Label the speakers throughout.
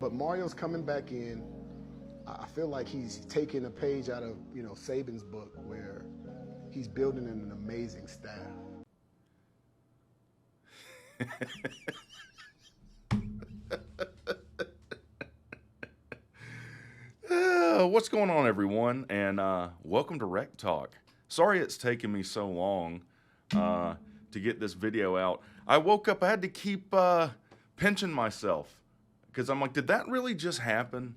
Speaker 1: But Mario's coming back in. I feel like he's taking a page out of, Saban's book where he's building an amazing staff.
Speaker 2: What's going on, everyone? And welcome to WreckTalk. Sorry it's taken me so long to get this video out. I woke up, I had to keep pinching myself because I'm like, did that really just happen?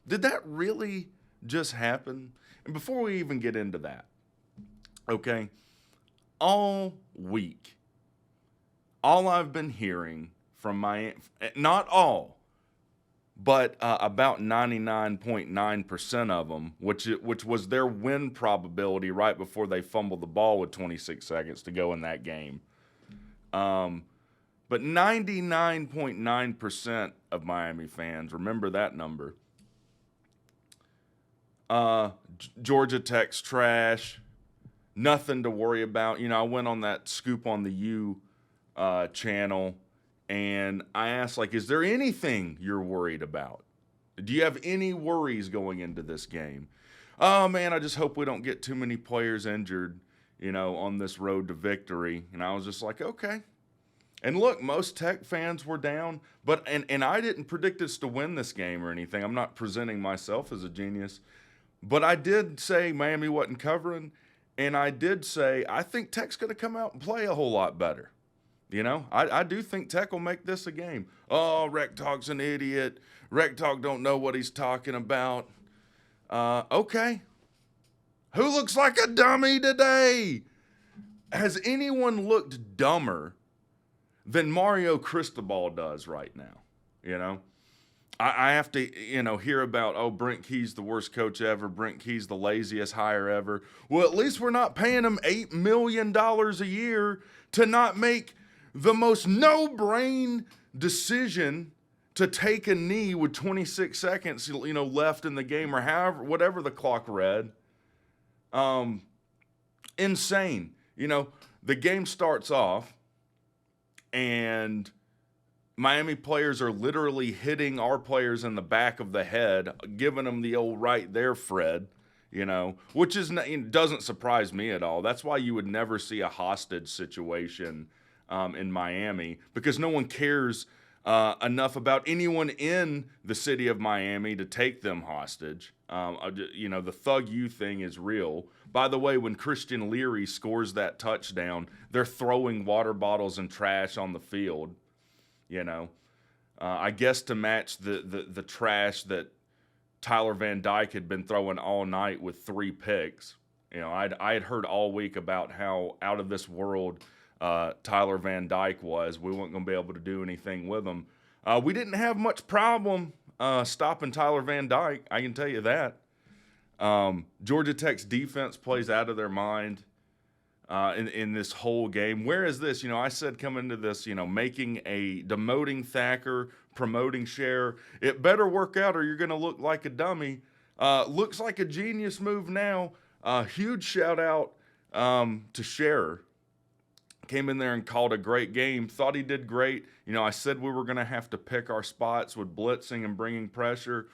Speaker 2: Did that really just happen? And before we even get into that, okay, all week, all I've been hearing from not all, but about 99.9% of them, which was their win probability right before they fumbled the ball with 26 seconds to go in that game. But 99.9% of Miami fans, remember that number. Georgia Tech's trash, nothing to worry about. I went on that Scoop on the U channel, and I asked, is there anything you're worried about? Do you have any worries going into this game? Oh, man, I just hope we don't get too many players injured, on this road to victory. And I was just like, okay. And look, most Tech fans were down, and I didn't predict us to win this game or anything. I'm not presenting myself as a genius. But I did say Miami wasn't covering, and I did say I think Tech's going to come out and play a whole lot better. I do think Tech will make this a game. Oh, WreckTalk's an idiot. WreckTalk don't know what he's talking about. Okay. Who looks like a dummy today? Has anyone looked dumber than Mario Cristobal does right now? I have to, hear about, Brent Key's the worst coach ever. Brent Key's the laziest hire ever. Well, at least we're not paying him $8 million a year to not make the most no-brain decision to take a knee with 26 seconds, left in the game, or whatever the clock read. Insane. The game starts off, and Miami players are literally hitting our players in the back of the head, giving them the old right there, Fred, which doesn't surprise me at all. That's why you would never see a hostage situation in Miami, because no one cares enough about anyone in the city of Miami to take them hostage. The thug you thing is real. By the way, when Christian Leary scores that touchdown, they're throwing water bottles and trash on the field. I guess to match the trash that Tyler Van Dyke had been throwing all night with 3 picks. I had heard all week about how out of this world Tyler Van Dyke was. We weren't going to be able to do anything with him. We didn't have much problem stopping Tyler Van Dyke, I can tell you that. Georgia Tech's defense plays out of their mind in this whole game. Where is this? I said coming into this, demoting Thacker, promoting Cher. It better work out or you're going to look like a dummy. Looks like a genius move now. Huge shout out to Cher. Came in there and called a great game. Thought he did great. I said we were going to have to pick our spots with blitzing and bringing pressure.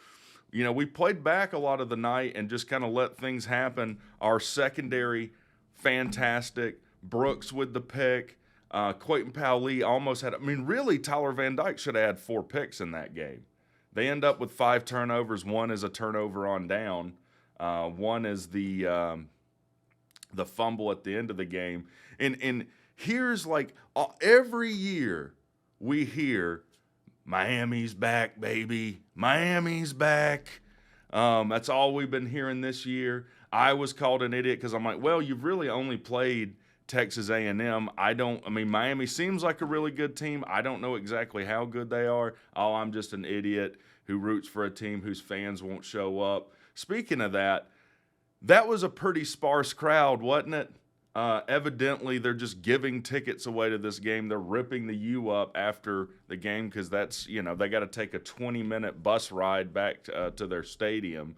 Speaker 2: We played back a lot of the night and just kind of let things happen. Our secondary, fantastic. Brooks with the pick. Quayton Powlee almost had, really, Tyler Van Dyke should have had 4 picks in that game. They end up with 5 turnovers. 1 is a turnover on down. 1 is the fumble at the end of the game. And here's every year we hear, Miami's back, baby. Miami's back. That's all we've been hearing this year. I was called an idiot because I'm like, well, you've really only played Texas A&M. Miami seems like a really good team. I don't know exactly how good they are. Oh, I'm just an idiot who roots for a team whose fans won't show up. Speaking of that was a pretty sparse crowd, wasn't it? Evidently, they're just giving tickets away to this game. They're ripping the U up after the game because that's, they got to take a 20-minute bus ride back to their stadium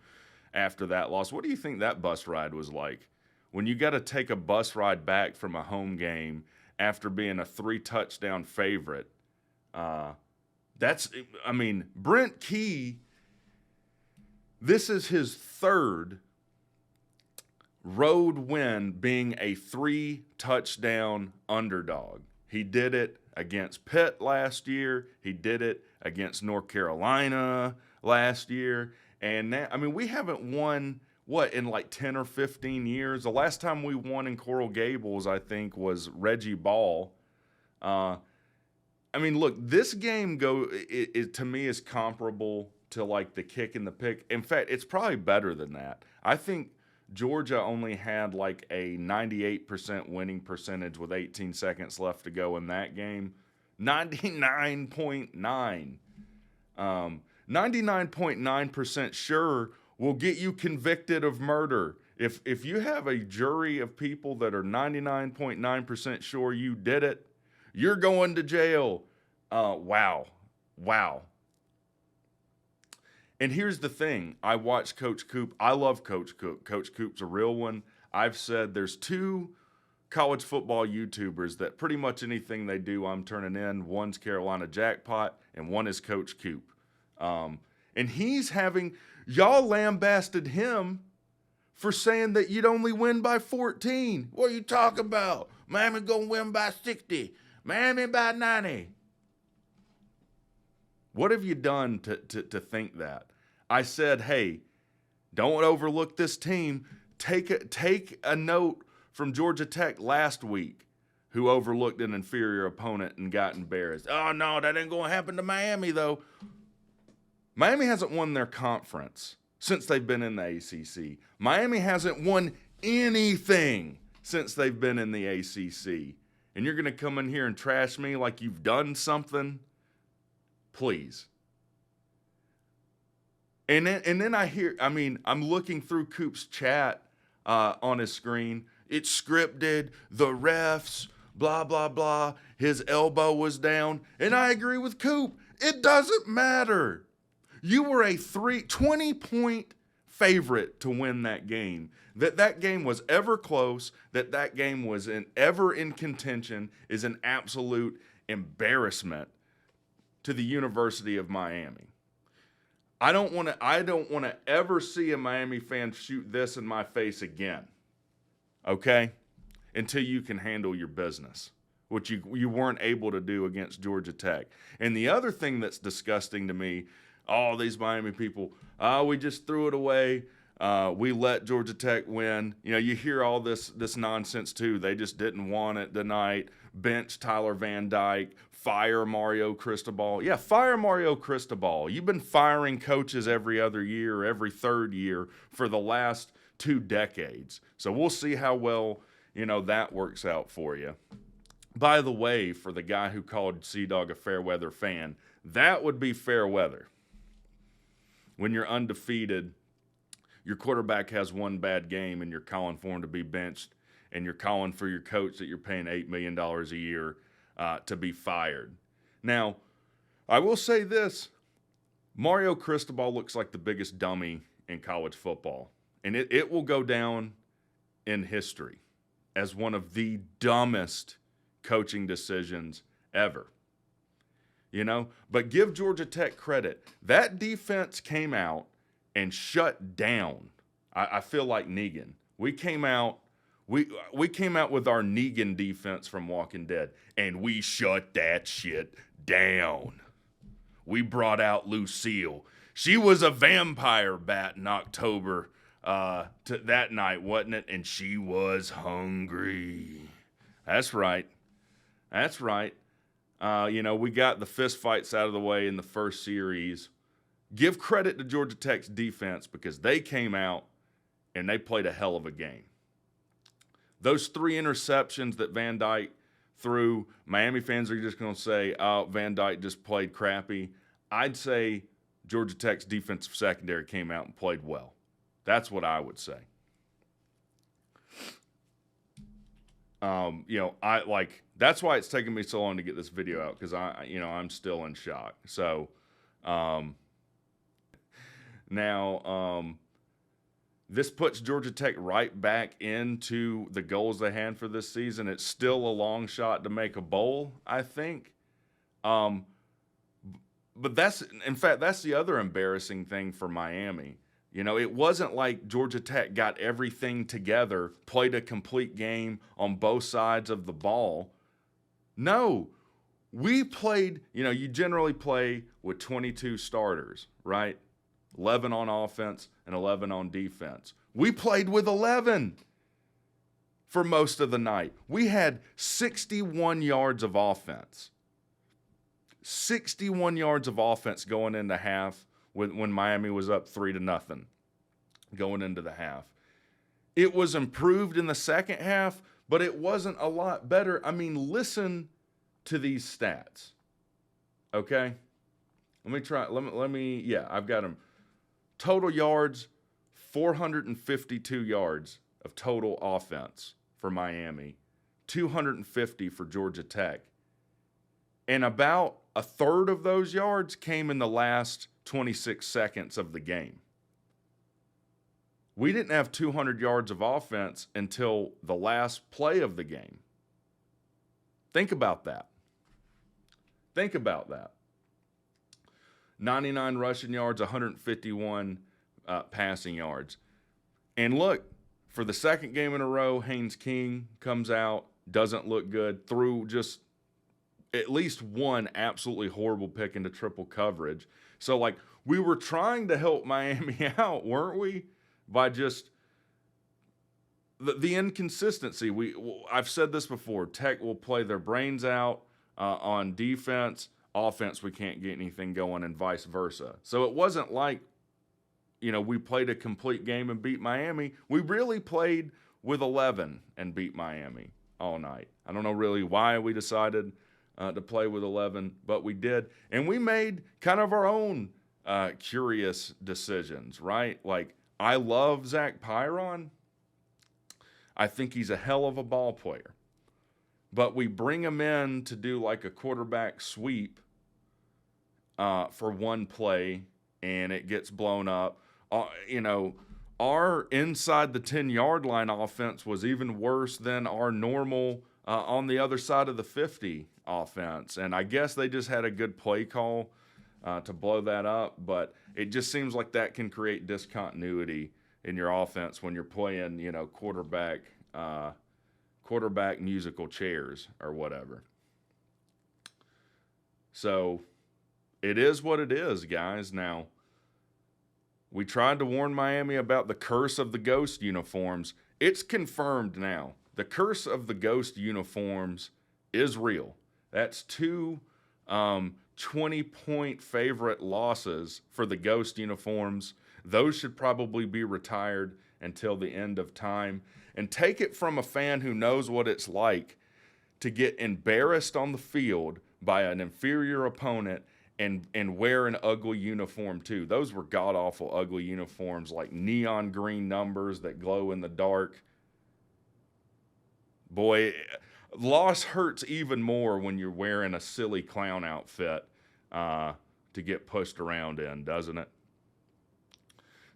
Speaker 2: after that loss. What do you think that bus ride was like? When you got to take a bus ride back from a home game after being a 3-touchdown favorite Brent Key, this is his third road win being a 3-touchdown underdog. He did it against Pitt last year. He did it against North Carolina last year. And now, we haven't won, in like 10 or 15 years? The last time we won in Coral Gables, I think, was Reggie Ball. Look, this game to me is comparable to like the kick and the pick. In fact, it's probably better than that. I think Georgia only had like a 98% winning percentage with 18 seconds left to go in that game. 99.9. 99.9% sure will get you convicted of murder. If you have a jury of people that are 99.9% sure you did it, you're going to jail. Wow. And here's the thing. I watch Coach Coop. I love Coach Coop. Coach Coop's a real one. I've said there's 2 college football YouTubers that pretty much anything they do, I'm turning in. One's Carolina Jackpot, and one is Coach Coop. And y'all lambasted him for saying that you'd only win by 14. What are you talking about? Miami gonna win by 60. Miami by 90. What have you done to think that? I said, hey, don't overlook this team. Take a note from Georgia Tech last week, who overlooked an inferior opponent and got embarrassed. Oh, no, that ain't going to happen to Miami, though. Miami hasn't won their conference since they've been in the ACC. Miami hasn't won anything since they've been in the ACC. And you're going to come in here and trash me like you've done something? Please. And then I hear, I'm looking through Coop's chat on his screen. It's scripted, the refs, blah, blah, blah. His elbow was down. And I agree with Coop. It doesn't matter. You were a 20-point favorite to win that game. That game was ever close, that game was ever in contention is an absolute embarrassment to the University of Miami. I don't want to ever see a Miami fan shoot this in my face again. Okay? Until you can handle your business, which you weren't able to do against Georgia Tech. And the other thing that's disgusting to me, all these Miami people, we just threw it away. We let Georgia Tech win. You hear all this nonsense too. They just didn't want it tonight. Bench Tyler Van Dyke. Fire Mario Cristobal. Yeah, fire Mario Cristobal. You've been firing coaches every other year, every third year for the last 2 decades. So we'll see how well, that works out for you. By the way, for the guy who called Sea-Dog a fair weather fan, that would be fair weather. When you're undefeated, your quarterback has one bad game and you're calling for him to be benched, and you're calling for your coach that you're paying $8 million a year to be fired. Now, I will say this. Mario Cristobal looks like the biggest dummy in college football. And it will go down in history as one of the dumbest coaching decisions ever. But give Georgia Tech credit. That defense came out and shut down. I feel like Negan. We came out with our Negan defense from Walking Dead, and we shut that shit down. We brought out Lucille. She was a vampire bat in October to that night, wasn't it? And she was hungry. That's right. We got the fist fights out of the way in the first series. Give credit to Georgia Tech's defense because they came out and they played a hell of a game. Those 3 interceptions that Van Dyke threw, Miami fans are just going to say, oh, Van Dyke just played crappy. I'd say Georgia Tech's defensive secondary came out and played well. That's what I would say. That's why it's taken me so long to get this video out, because I'm still in shock. So, now, this puts Georgia Tech right back into the goals they had for this season. It's still a long shot to make a bowl, I think. but that's, in fact, that's the other embarrassing thing for Miami. You know, it wasn't like Georgia Tech got everything together, played a complete game on both sides of the ball. No, we played, you know, you generally play with 22 starters, right? 11 on offense and 11 on defense. We played with 11 for most of the night. We had 61 yards of offense. 61 yards of offense going into half when Miami was up 3-0 going into the half. It was improved in the second half, but it wasn't a lot better. I mean, listen to these stats. Okay? Let me try. Let me, yeah, I've got them. Total yards, 452 yards of total offense for Miami, 250 for Georgia Tech. And about a third of those yards came in the last 26 seconds of the game. We didn't have 200 yards of offense until the last play of the game. Think about that. Think about that. 99 rushing yards, 151 passing yards. And look, for the second game in a row, Haynes King comes out, doesn't look good, threw just at least one absolutely horrible pick into triple coverage. So, like, we were trying to help Miami out, weren't we? By just the inconsistency. I've said this before. Tech will play their brains out on defense. Offense, we can't get anything going, and vice versa. So it wasn't like, you know, we played a complete game and beat Miami. We really played with 11 and beat Miami all night. I don't know really why we decided to play with 11, but we did. And we made kind of our own curious decisions, right? Like, I love Zach Pyron. I think he's a hell of a ball player. But we bring him in to do like a quarterback sweep for one play, and it gets blown up. You know, our inside the 10-yard line offense was even worse than our normal on the other side of the 50 offense. And I guess they just had a good play call to blow that up. But it just seems like that can create discontinuity in your offense when you're playing, you know, quarterback musical chairs or whatever. So it is what it is, guys. Now, we tried to warn Miami about the curse of the ghost uniforms. It's confirmed now. The curse of the ghost uniforms is real. That's two 20-point favorite losses for the ghost uniforms. Those should probably be retired until the end of time. And take it from a fan who knows what it's like to get embarrassed on the field by an inferior opponent and wear an ugly uniform too. Those were god-awful ugly uniforms, like neon green numbers that glow in the dark. Boy, loss hurts even more when you're wearing a silly clown outfit to get pushed around in, doesn't it?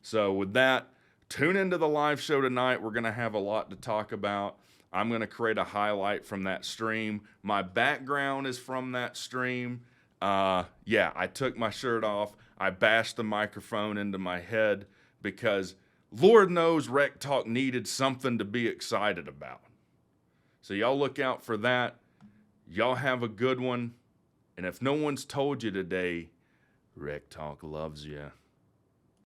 Speaker 2: So with that, tune into the live show tonight. We're going to have a lot to talk about. I'm going to create a highlight from that stream. My background is from that stream. Yeah, I took my shirt off. I bashed the microphone into my head because Lord knows WreckTalk needed something to be excited about. So y'all look out for that. Y'all have a good one. And if no one's told you today, WreckTalk loves you.